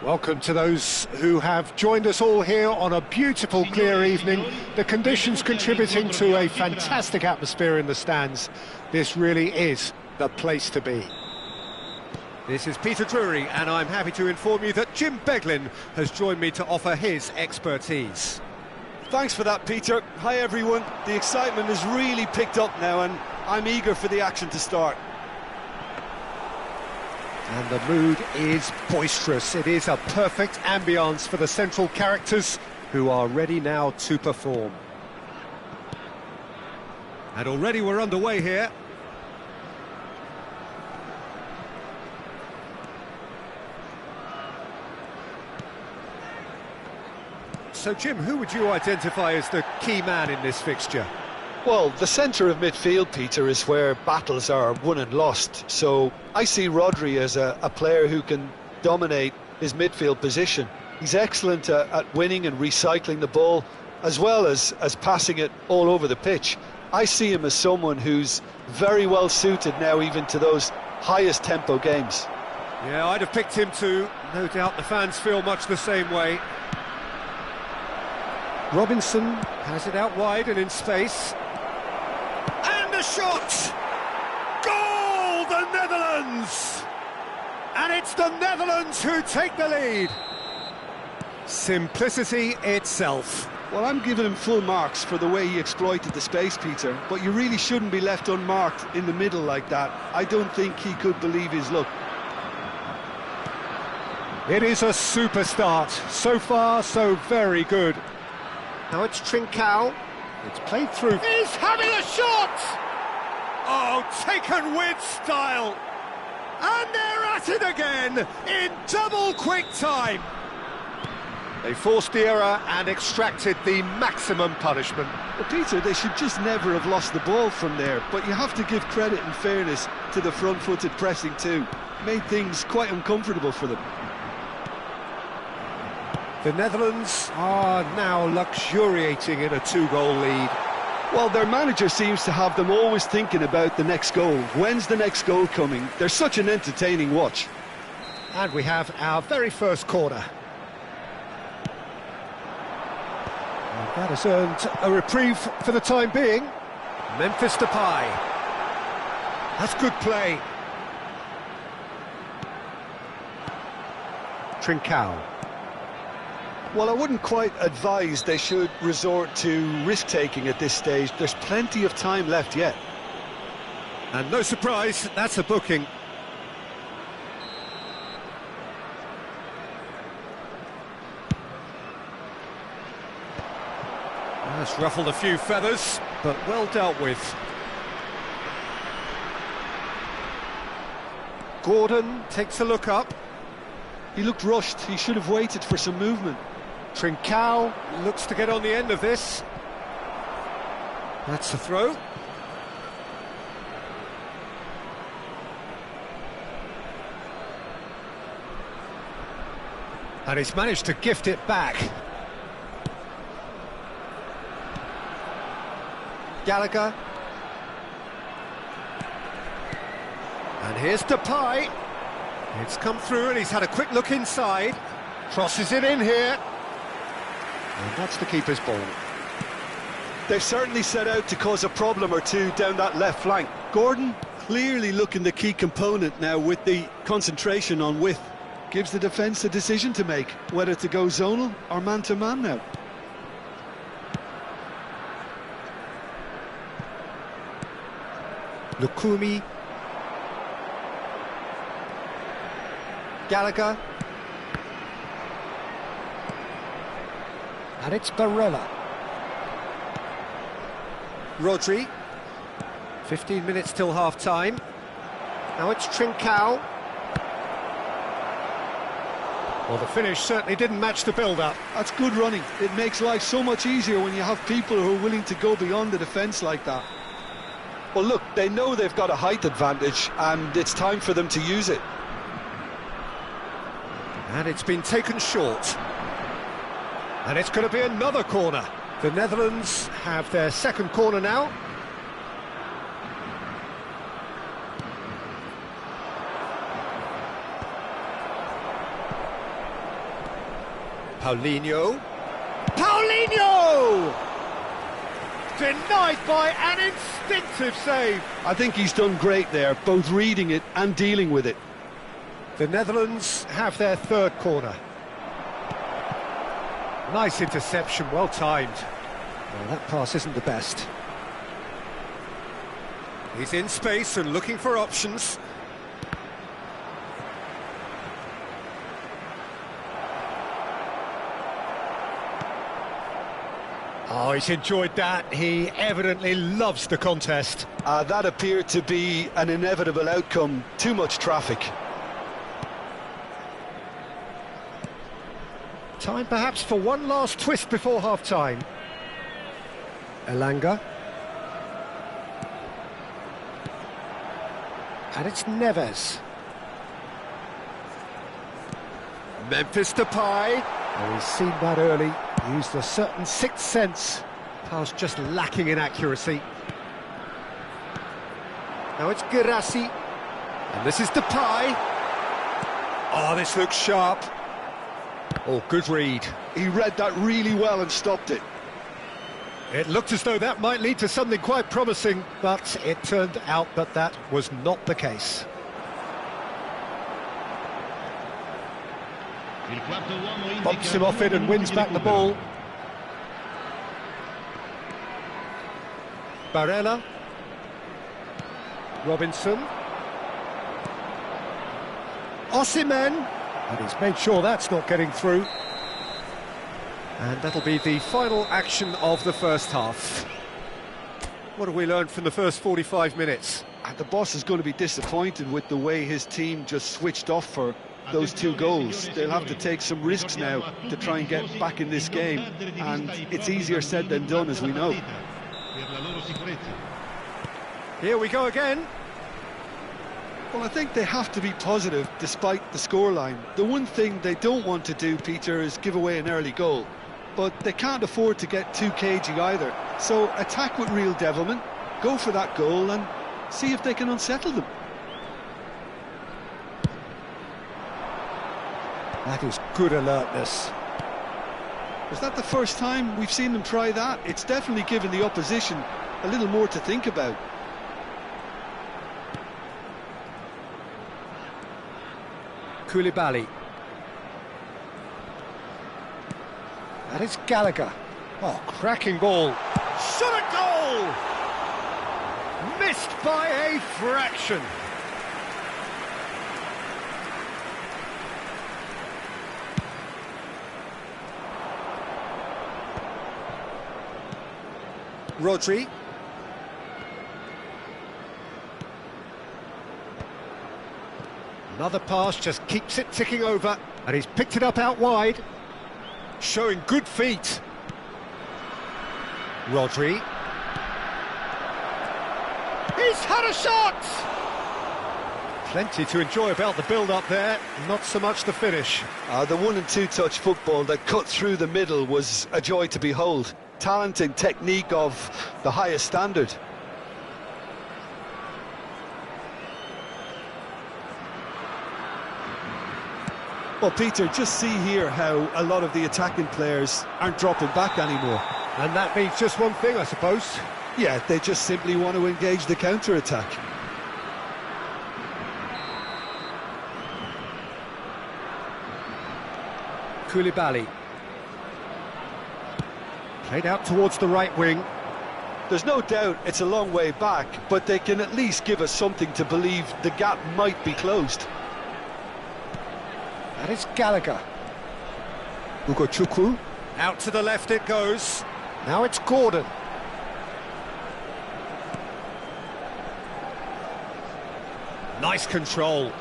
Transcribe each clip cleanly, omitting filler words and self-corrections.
Welcome to those who have joined us all here on a beautiful, clear evening. The conditions contributing to a fantastic atmosphere in the stands. This really is the place to be. This is Peter Drury, and I'm happy to inform you that Jim Beglin has joined me to offer his expertise. Thanks for that, Peter. Hi, everyone. The excitement has really picked up now, and I'm eager for the action to start. And the mood is boisterous. It is a perfect ambience for the central characters who are ready now to perform. And already we're underway here. So, Jim, who would you identify as the key man in this fixture? Well, the centre of midfield, Peter, is where battles are won and lost. So I see Rodri as a player who can dominate his midfield position. He's excellent at winning and recycling the ball, as well as passing it all over the pitch. I see him as someone who's very well suited now even to those highest tempo games. Yeah, I'd have picked him too. No doubt the fans feel much the same way. Robinson has it out wide and in space. And a shot! Goal, the Netherlands! And it's the Netherlands who take the lead. Simplicity itself. Well, I'm giving him full marks for the way he exploited the space, Peter, but you really shouldn't be left unmarked in the middle like that. I don't think he could believe his luck. It is a super start. So far, so very good. Now it's Trincao. It's played through. He's having a shot! Oh, taken with style. And they're at it again in double quick time. They forced the error and extracted the maximum punishment. Well, Peter, they should just never have lost the ball from there, but you have to give credit and fairness to the front-footed pressing too. Made things quite uncomfortable for them. The Netherlands are now luxuriating in a two-goal lead. Well, their manager seems to have them always thinking about the next goal. When's the next goal coming? They're such an entertaining watch. And we have our very first corner. And that has earned a reprieve for the time being. Memphis Depay. That's good play. Trincao. Well, I wouldn't quite advise they should resort to risk-taking at this stage. There's plenty of time left yet. And no surprise, that's a booking. That's ruffled a few feathers, but well dealt with. Gordon takes a look up. He looked rushed. He should have waited for some movement. Trincao looks to get on the end of this. That's a throw. And he's managed to gift it back. Gallagher. And here's Depay. It's come through and he's had a quick look inside. Crosses it in here. And that's the keeper's ball. They've certainly set out to cause a problem or two down that left flank. Gordon clearly looking the key component now with the concentration on width. Gives the defence a decision to make, whether to go zonal or man-to-man now. Lukumi. Gallagher. And it's Barella. Rodri. 15 minutes till half-time. Now it's Trincao. Well, the finish certainly didn't match the build-up. That's good running. It makes life so much easier when you have people who are willing to go beyond the defence like that. Well, look, they know they've got a height advantage, and it's time for them to use it. And it's been taken short. And it's going to be another corner. The Netherlands have their second corner now. Paulinho. Paulinho! Denied by an instinctive save. I think he's done great there, both reading it and dealing with it. The Netherlands have their third corner. Nice interception, well timed. Well, that pass isn't the best. He's in space and looking for options. Oh, he's enjoyed that. He evidently loves the contest. That appeared to be an inevitable outcome. Too much traffic. Time perhaps for one last twist before half-time. Elanga. And it's Neves. Memphis Depay. Oh, he's seen that early. Used a certain sixth sense. Pass just lacking in accuracy. Now it's Girassi. And this is Depay. Oh, this looks sharp. Oh, good read. He read that really well and stopped it. It looked as though that might lead to something quite promising, but it turned out that that was not the case. Bumps him off it and wins back the ball. Barella. Robinson. Osimhen. And he's made sure that's not getting through. And that'll be the final action of the first half. What have we learned from the first 45 minutes? And the boss is going to be disappointed with the way his team just switched off for those two goals. They'll have to take some risks now to try and get back in this game, and it's easier said than done, as we know. Here we go again. Well, I think they have to be positive despite the scoreline. The one thing they don't want to do, Peter, is give away an early goal, but they can't afford to get too cagey either. So attack with real devilment, go for that goal and see if they can unsettle them. That is good alertness. Is that the first time we've seen them try that? It's definitely given the opposition a little more to think about. Koulibaly. That is Gallagher. Oh, cracking ball. Shot a goal! Missed by a fraction. Rodri. Another pass just keeps it ticking over, and he's picked it up out wide. Showing good feet. Rodri. He's had a shot! Plenty to enjoy about the build-up there, not so much the finish. The 1- and 2-touch football that cut through the middle was a joy to behold. Talent and technique of the highest standard. Well, Peter, just see here how a lot of the attacking players aren't dropping back anymore. And that means just one thing, I suppose. Yeah, they just simply want to engage the counter-attack. Koulibaly. Played out towards the right wing. There's no doubt it's a long way back, but they can at least give us something to believe the gap might be closed. That is Gallagher. Ugochukwu. Out to the left it goes. Now it's Gordon. Nice control.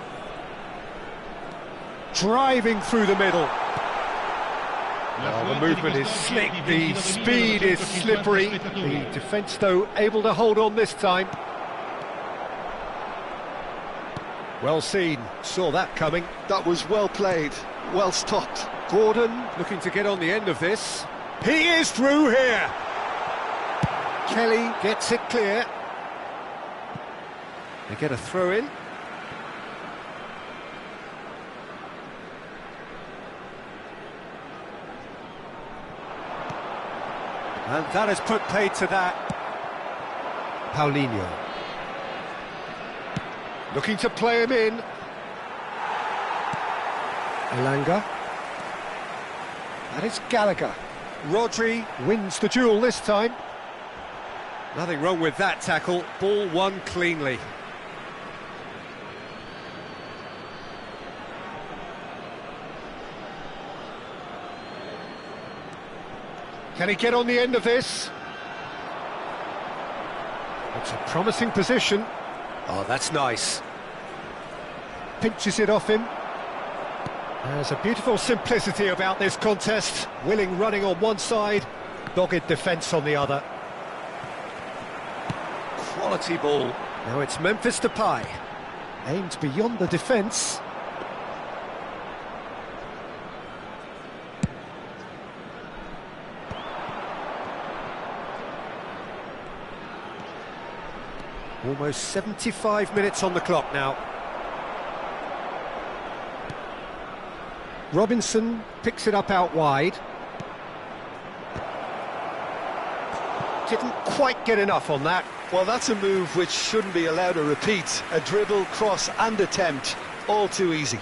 Driving through the middle. Oh, the movement is slick, the speed is slippery. The defence, though, able to hold on this time. Well seen, saw that coming. That was well played, well stopped. Gordon looking to get on the end of this. He is through here. Kelly gets it clear. They get a throw in. And that has put paid to that. Paulinho. Looking to play him in. Elanga. That is Gallagher. Rodri wins the duel this time. Nothing wrong with that tackle. Ball won cleanly. Can he get on the end of this? It's a promising position. Oh, that's nice. Pinches it off him. There's a beautiful simplicity about this contest. Willing running on one side, dogged defence on the other. Quality ball. Now it's Memphis Depay. Aimed beyond the defence. Almost 75 minutes on the clock now. Robinson picks it up out wide. Didn't quite get enough on that. Well, that's a move which shouldn't be allowed to repeat. A dribble, cross and attempt, all too easy.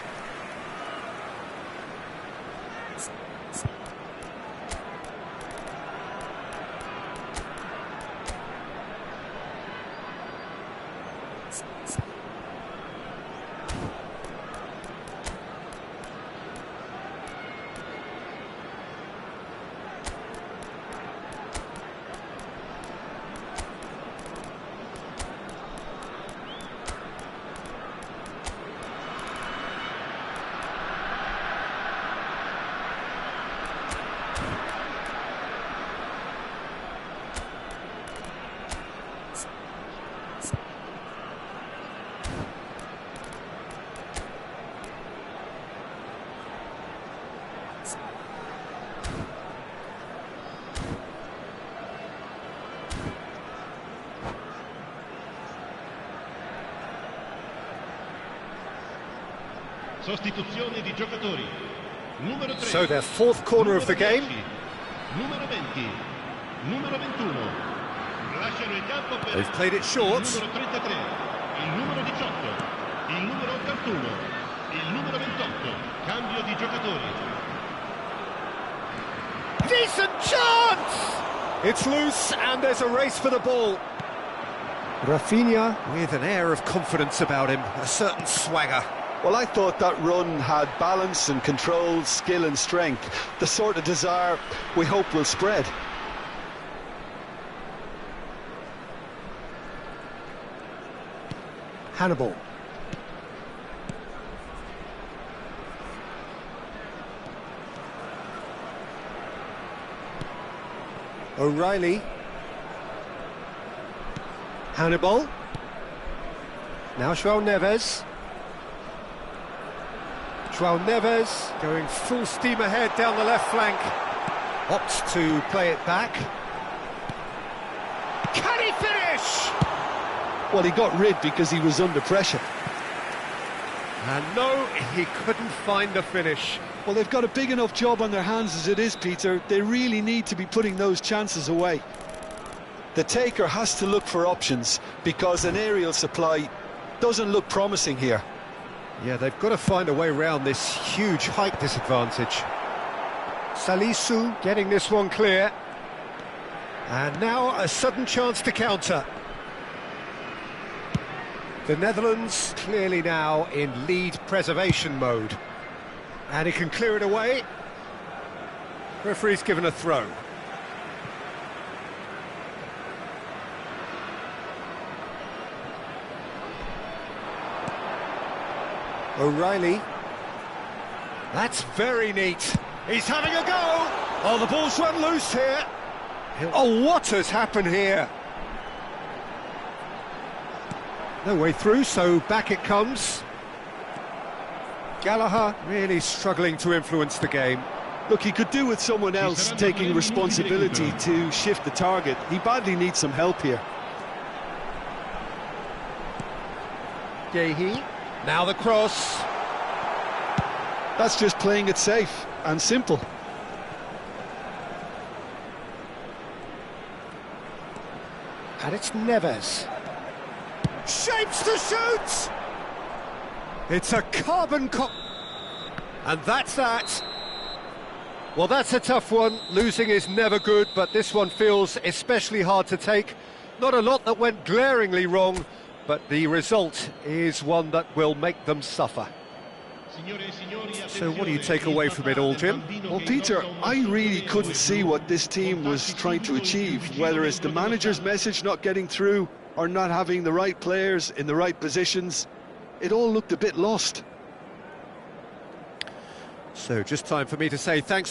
Sostituzione di giocatori. Numero 3. So their fourth corner of the game. Numero 20. Numero 21. Lasciano il campo per They've played it short. il numero 33. Il numero 18. Il numero 81. Il numero 28. Cambio di giocatori. Decent chance! It's loose and there's a race for the ball. Rafinha with an air of confidence about him, a certain swagger. Well, I thought that run had balance and control, skill and strength. The sort of desire we hope will spread. Hannibal. O'Reilly. Hannibal. Now João Neves. João Neves going full steam ahead down the left flank. Opts to play it back. Can he finish? Well, he got rid because he was under pressure. And no, he couldn't find the finish. Well, they've got a big enough job on their hands as it is, Peter. They really need to be putting those chances away. The taker has to look for options because an aerial supply doesn't look promising here. Yeah, they've got to find a way around this huge height disadvantage. Salisu getting this one clear. And now a sudden chance to counter. The Netherlands clearly now in lead preservation mode. And he can clear it away. Referee's given a throw. O'Reilly. That's very neat. He's having a go. Oh, the ball's run loose here. Oh, what has happened here? No way through, so back it comes. Gallagher really struggling to influence the game. Look, he could do with someone else taking responsibility to shift the target. He badly needs some help here. Gehi. Now the cross. That's just playing it safe and simple. And it's Neves. Shapes to shoot! It's a carbon and that's that. Well, that's a tough one. Losing is never good, but this one feels especially hard to take. Not a lot that went glaringly wrong, but the result is one that will make them suffer. So what do you take away from it all, Jim? Well, Peter, I really couldn't see what this team was trying to achieve, whether it's the manager's message not getting through or not having the right players in the right positions. It all looked a bit lost. So just time for me to say thanks.